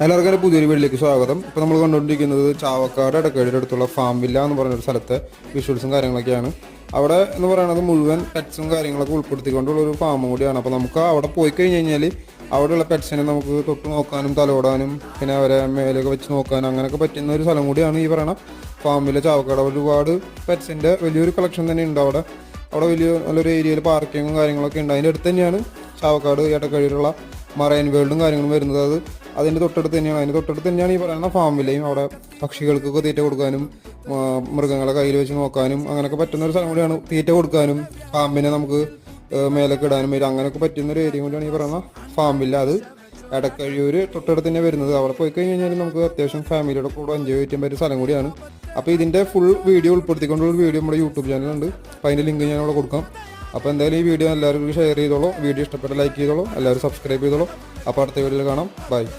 എല്ലാവർക്കും എൻ്റെ പുതിയൊരു വീട്ടിലേക്ക് സ്വാഗതം. ഇപ്പോൾ നമ്മൾ കണ്ടുകൊണ്ടിരിക്കുന്നത് ചാവക്കാട് എടക്കഴിയുടെ അടുത്തുള്ള ഫാം വില്ല എന്ന് പറഞ്ഞൊരു സ്ഥലത്തെ വിഷ്വൽസും കാര്യങ്ങളൊക്കെയാണ്. അവിടെ എന്ന് പറയുന്നത് മുഴുവൻ പെറ്റ്സും കാര്യങ്ങളൊക്കെ ഉൾപ്പെടുത്തിക്കൊണ്ടുള്ള ഒരു ഫാമും കൂടിയാണ്. അപ്പോൾ നമുക്ക് അവിടെ പോയി കഴിഞ്ഞ് കഴിഞ്ഞാൽ അവിടെയുള്ള പെറ്റ്സിനെ നമുക്ക് തൊട്ട് നോക്കാനും തലോടാനും പിന്നെ അവരെ മേലൊക്കെ വെച്ച് നോക്കാനും അങ്ങനെയൊക്കെ പറ്റുന്ന ഒരു സ്ഥലം കൂടിയാണ് ഈ പറയുന്ന ഫാം വില്ല ചാവക്കാട്. ഒരുപാട് പെറ്റ്സിൻ്റെ വലിയൊരു കളക്ഷൻ തന്നെ ഉണ്ട് അവിടെ. അവിടെ വലിയ നല്ലൊരു ഏരിയയിൽ പാർക്കിങ്ങും കാര്യങ്ങളൊക്കെ ഉണ്ട്. അതിൻ്റെ അടുത്ത് തന്നെയാണ് ചാവക്കാട് എടക്കഴിയിലുള്ള മറൈൻ വേൾഡും കാര്യങ്ങളും വരുന്നത്. അതിൻ്റെ തൊട്ടടുത്ത് തന്നെയാണ്. അതിൻ്റെ തൊട്ടടുത്ത് തന്നെയാണ് ഈ പറയുന്ന ഫാം വില്ലയും. അവിടെ പക്ഷികൾക്കൊക്കെ തീറ്റ കൊടുക്കാനും മൃഗങ്ങളെ കയ്യിൽ വെച്ച് നോക്കാനും അങ്ങനെയൊക്കെ പറ്റുന്ന ഒരു സ്ഥലം കൂടിയാണ്. തീറ്റ കൊടുക്കാനും പാമ്പിനെ നമുക്ക് മേലൊക്കെ ഇടാനും വരും അങ്ങനെയൊക്കെ പറ്റുന്ന ഒരു ഏരിയ കൂടിയാണ് ഈ പറയുന്ന ഫാം വില്ല. അത് എടക്കഴിയൂർ തൊട്ടടുത്ത് തന്നെ വരുന്നത്. അവിടെ പോയി കഴിഞ്ഞ് കഴിഞ്ഞാൽ നമുക്ക് അത്യാവശ്യം ഫാമിലിയുടെ കൂടെ എൻജോയ് ചെയ്യാൻ പറ്റിയ സ്ഥലം കൂടിയാണ്. അപ്പോൾ ഇതിൻ്റെ ഫുൾ വീഡിയോ ഉൾപ്പെടുത്തിക്കൊണ്ടുള്ള വീഡിയോ നമ്മുടെ യൂട്യൂബ് ചാനലുണ്ട്. അപ്പോൾ അതിൻ്റെ ലിങ്ക് ഞാൻ അവിടെ കൊടുക്കാം. അപ്പോൾ എന്തായാലും ഈ വീഡിയോ എല്ലാവർക്കും ഷെയർ ചെയ്തോളൂ. വീഡിയോ ഇഷ്ടപ്പെട്ട ലൈക്ക് ചെയ്തോളൂ. എല്ലാവരും സബ്സ്ക്രൈബ് ചെയ്തോളൂ. അപ്പോൾ അടുത്ത വീഡിയോയിൽ കാണാം. ബൈ.